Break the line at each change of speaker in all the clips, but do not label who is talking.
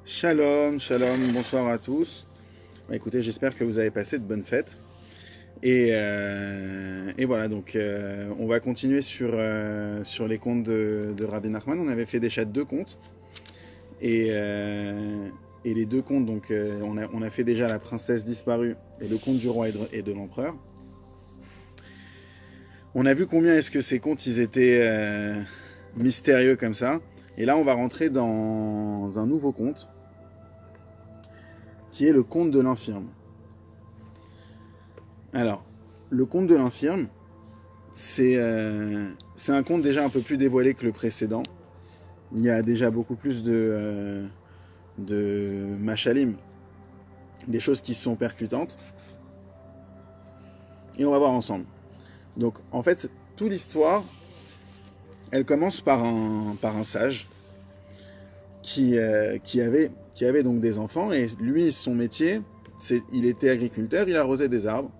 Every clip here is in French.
Shalom, shalom, bonsoir à tous. Bah, écoutez, j'espère que vous avez passé de bonnes fêtes. Et voilà, donc on va continuer sur les contes de Rabbi Nachman. On avait fait déjà 2 contes. Et, euh, et les 2 contes, donc on a fait déjà la princesse disparue et le conte du roi et de l'empereur. On a vu combien est-ce que ces contes ils étaient mystérieux comme ça. Et là, on va rentrer dans un nouveau conte qui est le conte de l'infirme. Alors, le conte de l'infirme, c'est un conte déjà un peu plus dévoilé que le précédent. Il y a déjà beaucoup plus de machalim, des choses qui sont percutantes. Et on va voir ensemble. Donc, en fait, toute l'histoire, elle commence par un sage qui avait donc des enfants. Et lui, son métier, il était agriculteur, il arrosait des arbres.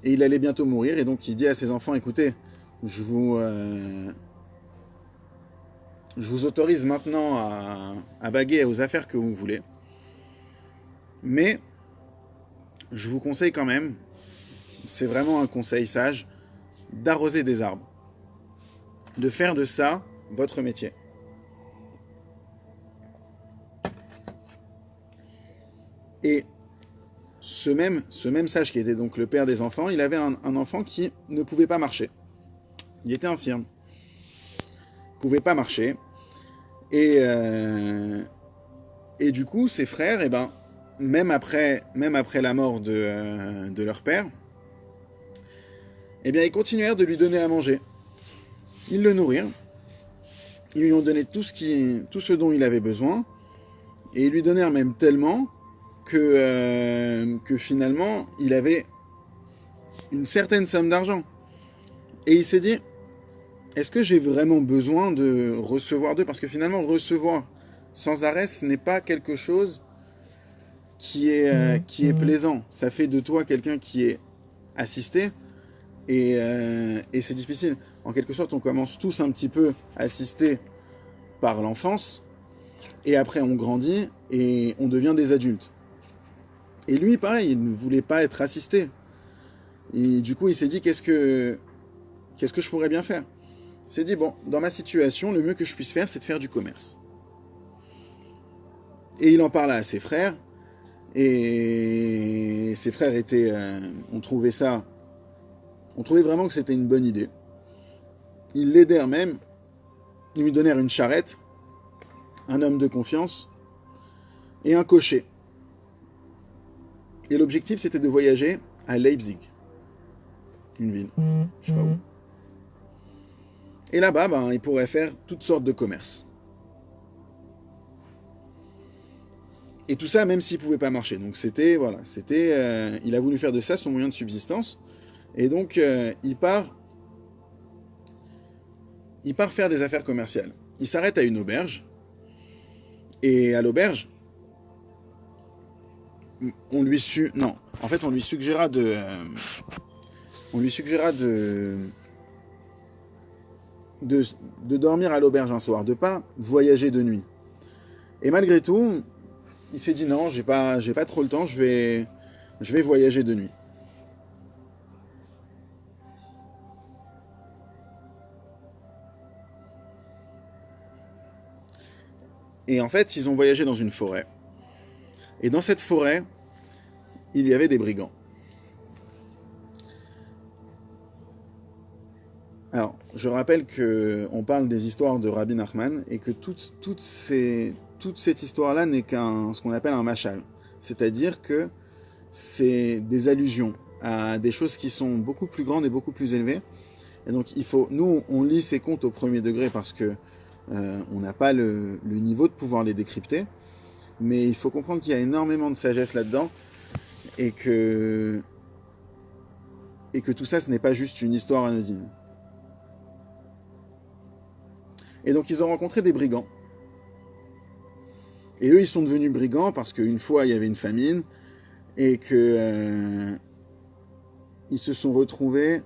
Et il allait bientôt mourir, et donc il dit à ses enfants, écoutez, je vous autorise maintenant à vaguer aux affaires que vous voulez, mais je vous conseille quand même, c'est vraiment un conseil sage, d'arroser des arbres, de faire de ça votre métier. Et ce même sage qui était donc le père des enfants, il avait un enfant qui ne pouvait pas marcher. Il était infirme. Il ne pouvait pas marcher. Et du coup, ses frères, eh ben, même après la mort de leur père, eh bien, ils continuèrent de lui donner à manger. Ils le nourrirent. Ils lui ont donné tout ce dont il avait besoin. Et ils lui donnèrent même tellement que finalement, il avait une certaine somme d'argent. Et il s'est dit, est-ce que j'ai vraiment besoin de recevoir d'eux? Parce que finalement, recevoir sans arrêt, ce n'est pas quelque chose qui est plaisant. Ça fait de toi quelqu'un qui est assisté, et c'est difficile. En quelque sorte, on commence tous un petit peu assistés par l'enfance, et après on grandit, et on devient des adultes. Et lui, pareil, il ne voulait pas être assisté. Et du coup, il s'est dit, qu'est-ce que je pourrais bien faire? Il s'est dit, bon, dans ma situation, le mieux que je puisse faire, c'est de faire du commerce. Et il en parla à ses frères, et ses frères on trouvait vraiment que c'était une bonne idée. Ils l'aidèrent même, ils lui donnèrent une charrette, un homme de confiance et un cocher. Et l'objectif, c'était de voyager à Leipzig, une ville, je sais pas où. Et là-bas, il pourrait faire toutes sortes de commerces. Et tout ça, même s'il ne pouvait pas marcher. Donc il a voulu faire de ça son moyen de subsistance. Et donc, il part faire des affaires commerciales. Il s'arrête à une auberge. Et à l'auberge, on lui suggéra de dormir à l'auberge un soir, de ne pas voyager de nuit. Et malgré tout, il s'est dit non, j'ai pas trop le temps, je vais voyager de nuit. Et en fait, ils ont voyagé dans une forêt. Et dans cette forêt, il y avait des brigands. Alors, je rappelle qu'on parle des histoires de Rabbi Nachman et que toute cette histoire-là n'est ce qu'on appelle un machal. C'est-à-dire que c'est des allusions à des choses qui sont beaucoup plus grandes et beaucoup plus élevées. Et donc, nous, on lit ces contes au premier degré parce que on n'a pas le niveau de pouvoir les décrypter. Mais il faut comprendre qu'il y a énormément de sagesse là-dedans et que tout ça, ce n'est pas juste une histoire anodine. Et donc, ils ont rencontré des brigands. Et eux, ils sont devenus brigands parce qu'une fois, il y avait une famine et que ils se sont retrouvés.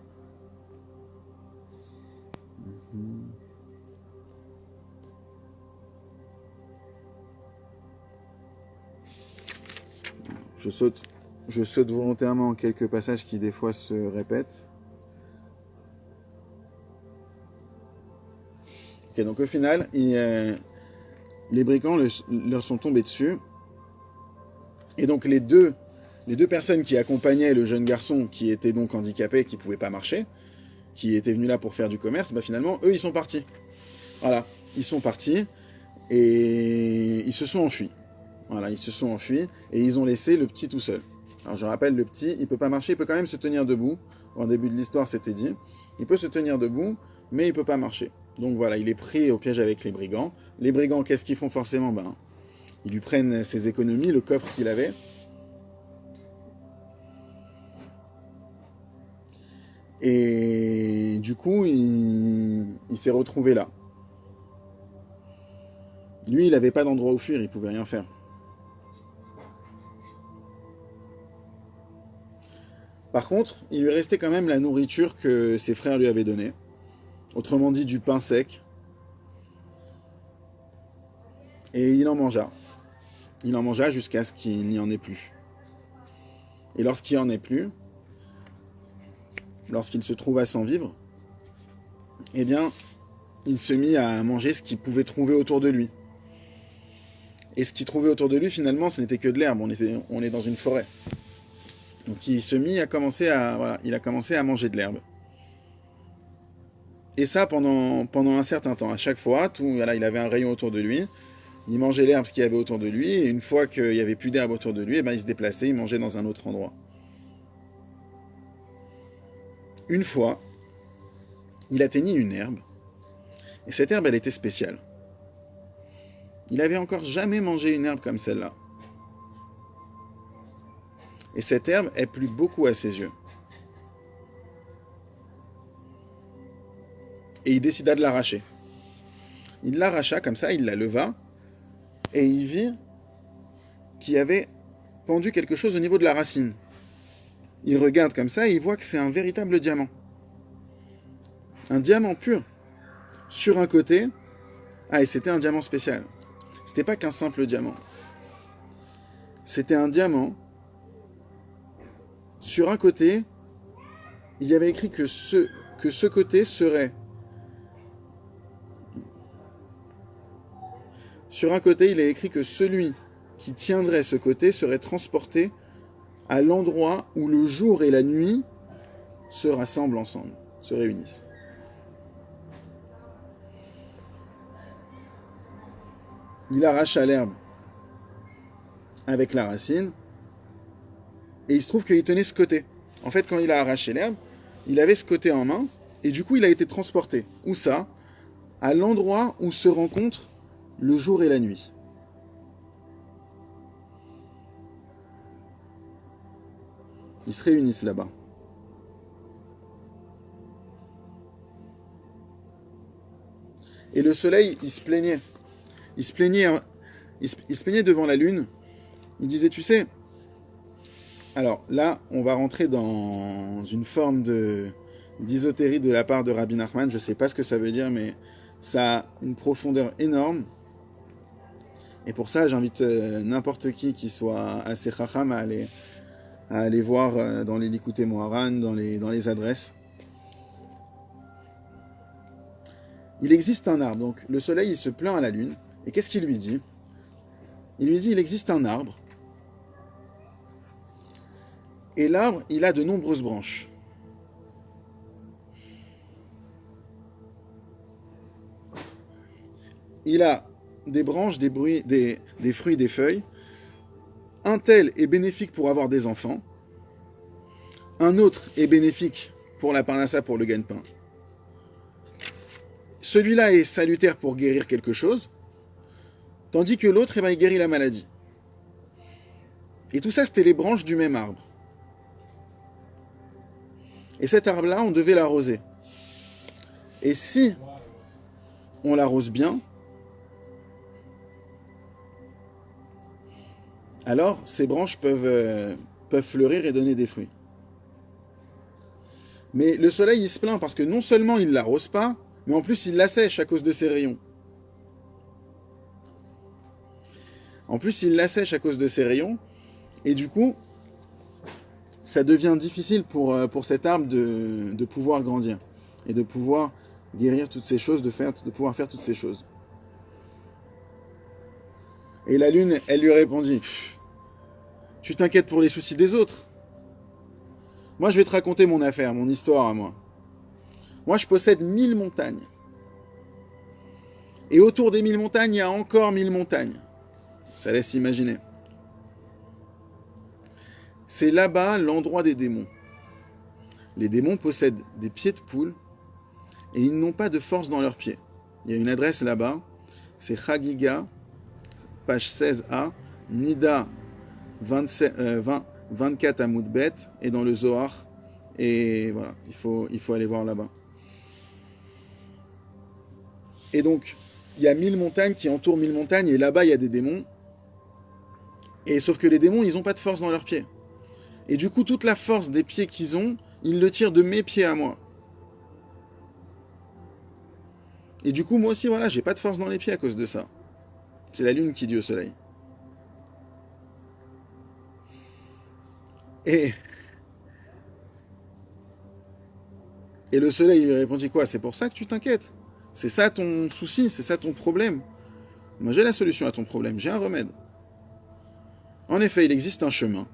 Je saute volontairement quelques passages qui des fois se répètent. Ok, donc au final, les brigands leur sont tombés dessus. Et donc les deux personnes qui accompagnaient le jeune garçon qui était donc handicapé, qui ne pouvait pas marcher, qui étaient venus là pour faire du commerce, bah finalement, eux, ils sont partis. Voilà, ils sont partis et ils se sont enfuis. Voilà, ils se sont enfuis et ils ont laissé le petit tout seul. Alors je rappelle, le petit, il peut pas marcher, il peut quand même se tenir debout. En début de l'histoire, c'était dit. Il peut se tenir debout, mais il peut pas marcher. Donc voilà, il est pris au piège avec les brigands. Les brigands, qu'est-ce qu'ils font forcément? Ben, ils lui prennent ses économies, le coffre qu'il avait. Et du coup, il s'est retrouvé là. Lui, il n'avait pas d'endroit où fuir, il pouvait rien faire. Par contre, il lui restait quand même la nourriture que ses frères lui avaient donnée. Autrement dit, du pain sec. Et il en mangea. Il en mangea jusqu'à ce qu'il n'y en ait plus. Et lorsqu'il n'y en ait plus, lorsqu'il se trouva sans vivre, eh bien, il se mit à manger ce qu'il pouvait trouver autour de lui. Et ce qu'il trouvait autour de lui, finalement, ce n'était que de l'herbe. On est dans une forêt. Donc il se mit à commencer à, il a commencé à manger de l'herbe. Et ça pendant un certain temps. À chaque fois, il avait un rayon autour de lui. Il mangeait l'herbe qu'il y avait autour de lui. Et une fois qu'il n'y avait plus d'herbe autour de lui, il se déplaçait, il mangeait dans un autre endroit. Une fois, il atteignit une herbe. Et cette herbe, elle était spéciale. Il n'avait encore jamais mangé une herbe comme celle-là. Et cette herbe, elle plut beaucoup à ses yeux. Et il décida de l'arracher. Il l'arracha comme ça, il la leva, et il vit qu'il y avait pendu quelque chose au niveau de la racine. Il regarde comme ça et il voit que c'est un véritable diamant. Un diamant pur. Sur un côté, et c'était un diamant spécial. C'était pas qu'un simple diamant. C'était un diamant. Sur un côté, il y avait écrit que ce côté serait... Sur un côté, il est écrit que celui qui tiendrait ce côté serait transporté à l'endroit où le jour et la nuit se rassemblent ensemble, se réunissent. Il arracha l'herbe avec la racine, et il se trouve qu'il tenait ce côté. En fait, quand il a arraché l'herbe, il avait ce côté en main, et du coup, il a été transporté. Où ça? À l'endroit où se rencontrent le jour et la nuit. Ils se réunissent là-bas. Et le soleil, il se plaignait. Il se plaignait devant la lune. Il disait, tu sais, alors là, on va rentrer dans une forme d'ésotérie de la part de Rabbi Nachman. Je ne sais pas ce que ça veut dire, mais ça a une profondeur énorme. Et pour ça, j'invite n'importe qui soit assez chacham à aller voir dans les Likutei Moharan, dans les adresses. Il existe un arbre, donc le soleil il se plaint à la lune, et qu'est-ce qu'il lui dit? Il lui dit, il existe un arbre, et l'arbre, il a de nombreuses branches. Il a des branches, des fruits, des feuilles. Un tel est bénéfique pour avoir des enfants. Un autre est bénéfique pour la parnassa, pour le gagne-pain. Celui-là est salutaire pour guérir quelque chose, tandis que l'autre, il guérit la maladie. Et tout ça, c'était les branches du même arbre. Et cet arbre-là, on devait l'arroser. Et si on l'arrose bien, alors ces branches peuvent fleurir et donner des fruits. Mais le soleil, il se plaint parce que non seulement il ne l'arrose pas, mais en plus il l'assèche à cause de ses rayons. En plus, il l'assèche à cause de ses rayons, Et du coup, ça devient difficile pour cet arbre de pouvoir grandir et de pouvoir guérir toutes ces choses, de pouvoir faire toutes ces choses. Et la lune, elle lui répondit, tu t'inquiètes pour les soucis des autres. Moi, je vais te raconter mon affaire, mon histoire à moi. Moi, je possède 1000 montagnes. Et autour des 1000 montagnes, il y a encore 1000 montagnes. Ça laisse imaginer. C'est là-bas l'endroit des démons. Les démons possèdent des pieds de poule et ils n'ont pas de force dans leurs pieds. Il y a une adresse là-bas, c'est Chagiga, page 16a, Nida 24 à Moudbet, et dans le Zohar. Et voilà, il faut aller voir là-bas. Et donc, il y a 1000 montagnes qui entourent 1000 montagnes, et là-bas, il y a des démons. Et sauf que les démons, ils n'ont pas de force dans leurs pieds. Et du coup, toute la force des pieds qu'ils ont, ils le tirent de mes pieds à moi. Et du coup, moi aussi, voilà, j'ai pas de force dans les pieds à cause de ça. C'est la lune qui dit au soleil. Et le soleil lui répondit quoi? C'est pour ça que tu t'inquiètes. C'est ça ton souci, c'est ça ton problème. Moi, j'ai la solution à ton problème, j'ai un remède. En effet, il existe un chemin.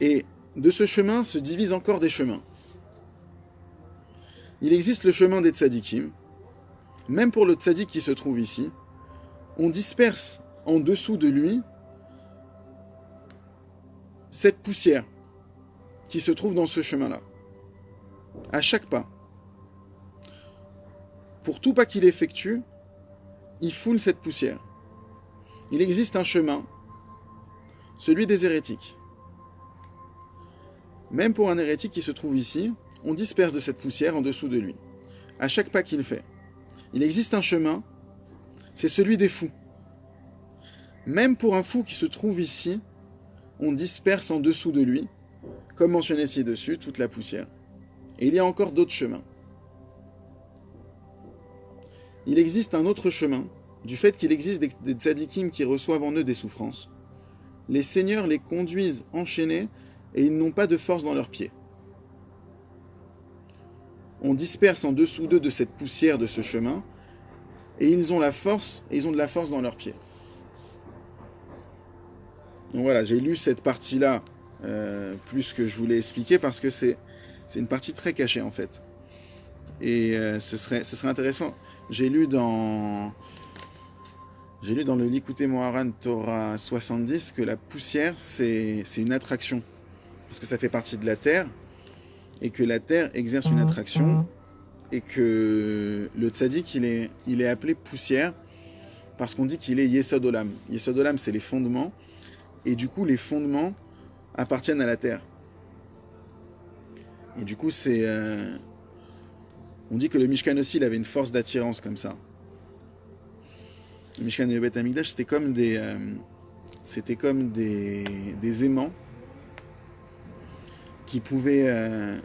Et de ce chemin se divisent encore des chemins. Il existe le chemin des tzadikim. Même pour le tzadik qui se trouve ici, on disperse en dessous de lui cette poussière qui se trouve dans ce chemin-là. À chaque pas. Pour tout pas qu'il effectue, il foule cette poussière. Il existe un chemin, celui des hérétiques. Même pour un hérétique qui se trouve ici, on disperse de cette poussière en dessous de lui, à chaque pas qu'il fait. Il existe un chemin, c'est celui des fous. Même pour un fou qui se trouve ici, on disperse en dessous de lui, comme mentionné ci-dessus, toute la poussière. Et il y a encore d'autres chemins. Il existe un autre chemin, du fait qu'il existe des tzadikim qui reçoivent en eux des souffrances. Les seigneurs les conduisent enchaînés et ils n'ont pas de force dans leurs pieds. On disperse en dessous d'eux de cette poussière de ce chemin et ils ont la force, et ils ont de la force dans leurs pieds. Donc voilà, j'ai lu cette partie-là plus que je voulais expliquer parce que c'est une partie très cachée en fait. Et ce serait intéressant. J'ai lu dans le Likutei Moharan Torah 70 que la poussière c'est une attraction. Parce que ça fait partie de la terre et que la terre exerce une attraction et que le tzaddik il est appelé poussière parce qu'on dit qu'il est Yesod Olam. Yesod Olam c'est les fondements et du coup les fondements appartiennent à la terre. Et du coup on dit que le Mishkan aussi il avait une force d'attirance comme ça. Le Mishkan et le Beth Amikdash c'était comme des aimants qui pouvaient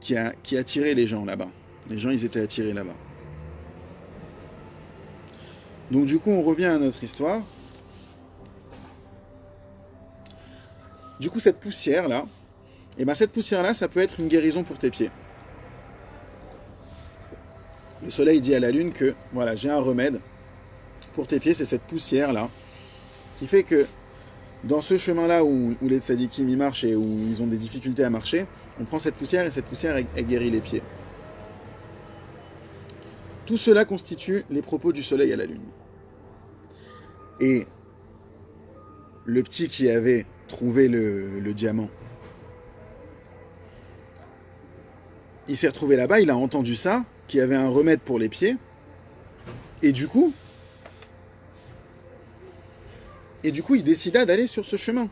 qui attiraient les gens là-bas. Les gens ils étaient attirés là-bas. Donc du coup on revient à notre histoire. Du coup cette poussière là, cette poussière là ça peut être une guérison pour tes pieds. Le soleil dit à la lune que voilà j'ai un remède pour tes pieds, c'est cette poussière là qui fait que dans ce chemin-là où les tzadikim y marchent et où ils ont des difficultés à marcher, on prend cette poussière et cette poussière elle guérit les pieds. Tout cela constitue les propos du soleil à la lune. Et le petit qui avait trouvé le diamant, il s'est retrouvé là-bas, il a entendu ça, qu'il y avait un remède pour les pieds, et du coup, il décida d'aller sur ce chemin.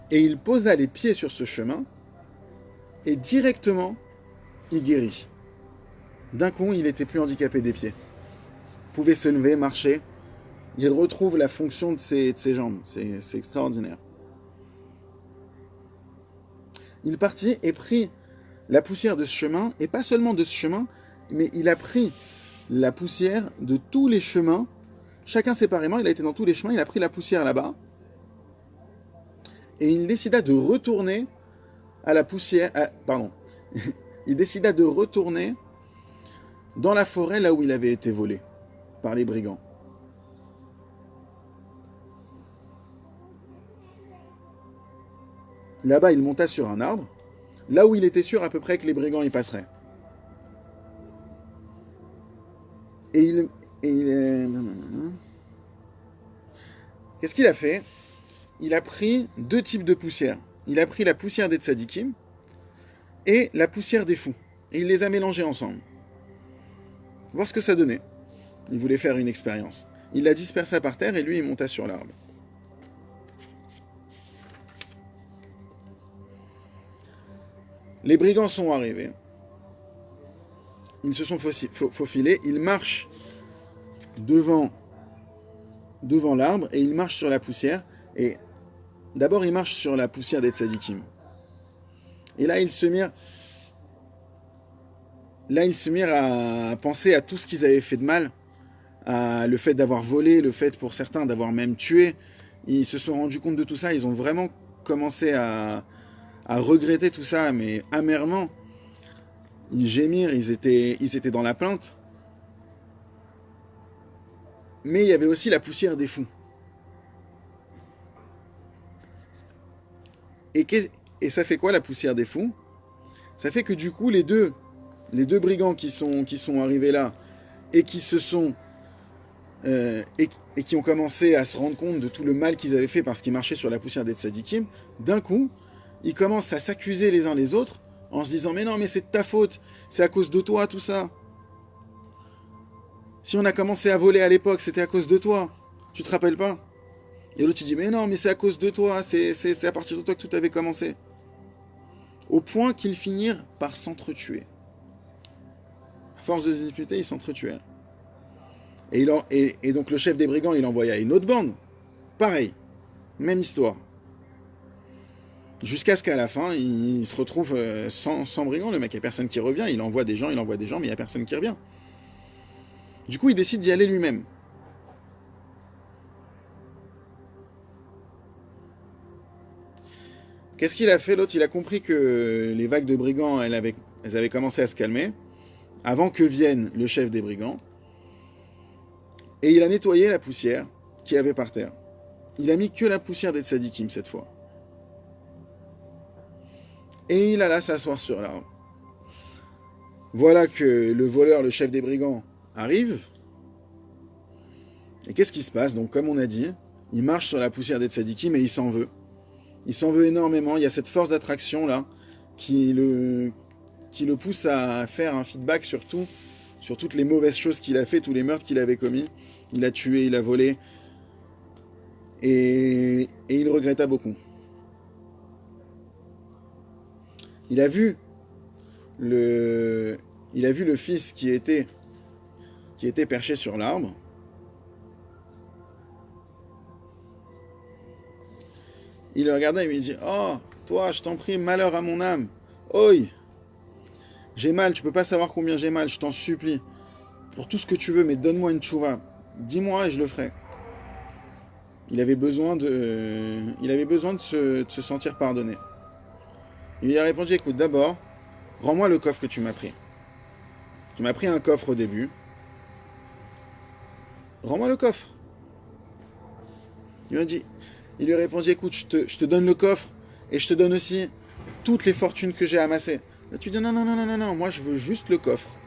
Et il posa les pieds sur ce chemin, et directement, il guérit. D'un coup, il n'était plus handicapé des pieds. Il pouvait se lever, marcher. Il retrouve la fonction de ses jambes. C'est extraordinaire. Il partit et prit la poussière de ce chemin, et pas seulement de ce chemin, mais il a pris la poussière de tous les chemins, chacun séparément, il a été dans tous les chemins, il a pris la poussière là-bas, et il décida de retourner à la poussière... pardon. Il décida de retourner dans la forêt là où il avait été volé par les brigands. Là-bas, il monta sur un arbre, là où il était sûr à peu près que les brigands y passeraient. Et qu'est-ce qu'il a fait? Il a pris deux types de poussière. Il a pris la poussière des tzadikim et la poussière des fous. Et il les a mélangés ensemble. Voir ce que ça donnait. Il voulait faire une expérience. Il la dispersa par terre et lui, il monta sur l'arbre. Les brigands sont arrivés. Ils se sont faufilés. Ils marchent devant l'arbre et ils marchent sur la poussière. Et d'abord, ils marchent sur la poussière des tzadikim. Et là, ils se mirent à penser à tout ce qu'ils avaient fait de mal, à le fait d'avoir volé, le fait pour certains d'avoir même tué. Ils se sont rendus compte de tout ça, ils ont vraiment commencé à regretter tout ça, mais amèrement. Ils gémirent, ils étaient dans la plainte. Mais il y avait aussi la poussière des fous. Et ça fait quoi la poussière des fous? Ça fait que du coup les deux brigands qui sont arrivés là et qui se sont et qui ont commencé à se rendre compte de tout le mal qu'ils avaient fait parce qu'ils marchaient sur la poussière des tzadikim, d'un coup ils commencent à s'accuser les uns les autres en se disant mais non, mais c'est de ta faute, c'est à cause de toi tout ça. Si on a commencé à voler à l'époque, c'était à cause de toi. Tu te rappelles pas? Et l'autre il dit mais non, mais c'est à cause de toi, c'est à partir de toi que tout avait commencé. Au point qu'ils finirent par s'entretuer. À force de se disputer, ils s'entretuèrent. Et donc le chef des brigands, il envoya une autre bande. Pareil, même histoire. Jusqu'à ce qu'à la fin, il se retrouve sans brigands. Le mec, il n'y a personne qui revient. Il envoie des gens, mais il n'y a personne qui revient. Du coup, il décide d'y aller lui-même. Qu'est-ce qu'il a fait? L'autre, il a compris que les vagues de brigands, elles avaient commencé à se calmer, avant que vienne le chef des brigands. Et il a nettoyé la poussière qu'il y avait par terre. Il a mis que la poussière des tzadikim cette fois. Et il alla s'asseoir sur l'arbre. Voilà que le voleur, le chef des brigands, arrive. Et qu'est-ce qui se passe? Donc, comme on a dit, il marche sur la poussière des tzadikim et il s'en veut. Il s'en veut énormément. Il y a cette force d'attraction là qui le pousse à faire un feedback sur toutes les mauvaises choses qu'il a fait, tous les meurtres qu'il avait commis. Il a tué, il a volé. Et il regretta beaucoup. Il a vu le fils qui était perché sur l'arbre. Il le regarda et lui dit « Oh, toi, je t'en prie, malheur à mon âme. Oi, j'ai mal, tu peux pas savoir combien j'ai mal, je t'en supplie. Pour tout ce que tu veux, mais donne-moi une tchouva. Dis-moi et je le ferai. » Il avait besoin de se sentir pardonné. Il lui a répondu « Écoute, d'abord, rends-moi le coffre que tu m'as pris. Tu m'as pris un coffre au début. Rends-moi le coffre. » Il lui a répondu « Écoute, je te donne le coffre et je te donne aussi toutes les fortunes que j'ai amassées. » Là, tu dis « Non, moi je veux juste le coffre. »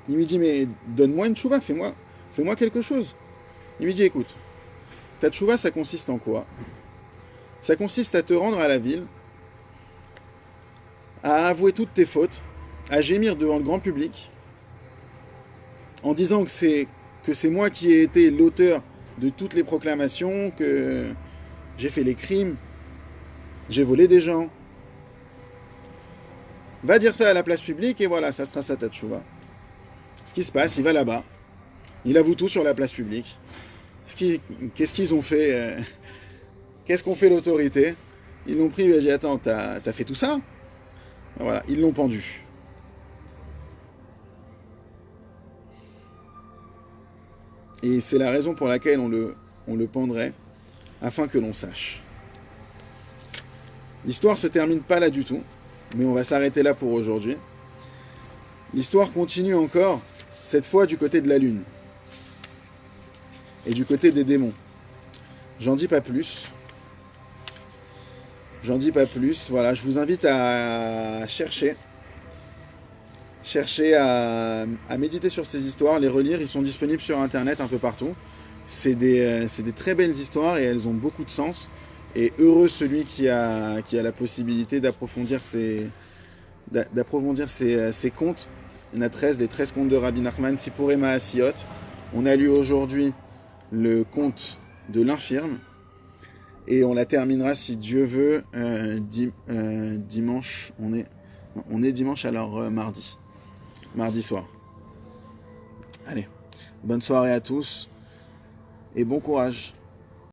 Il lui dit « Mais donne-moi une tchouva, fais-moi quelque chose. » Il lui dit « Écoute, ta tchouva, ça consiste en quoi? Ça consiste à te rendre à la ville, à avouer toutes tes fautes, à gémir devant le grand public, en disant que c'est moi qui ai été l'auteur de toutes les proclamations, que j'ai fait les crimes, j'ai volé des gens. Va dire ça à la place publique et voilà, ça sera ça ta tchouva. » Ce qui se passe, il va là-bas, il avoue tout sur la place publique. Qu'est-ce qu'ils ont fait Qu'est-ce qu'ont fait l'autorité? Ils l'ont pris, il lui a dit « Attends, t'as fait tout ça ?» Voilà, ils l'ont pendu. Et c'est la raison pour laquelle on le pendrait, afin que l'on sache. L'histoire se termine pas là du tout, mais on va s'arrêter là pour aujourd'hui. L'histoire continue encore, cette fois du côté de la lune. Et du côté des démons. J'en dis pas plus. Voilà, je vous invite à chercher à méditer sur ces histoires, les relire. Ils sont disponibles sur internet un peu partout. C'est des très belles histoires et elles ont beaucoup de sens. Et heureux celui qui a la possibilité d'approfondir ces contes. Il y en a 13, les 13 contes de Rabbi Nachman, Sipurei Ma'asiyot. On a lu aujourd'hui le conte de l'infirme. Et on la terminera, si Dieu veut, dimanche. On est dimanche, alors mardi soir. Allez, bonne soirée à tous et bon courage.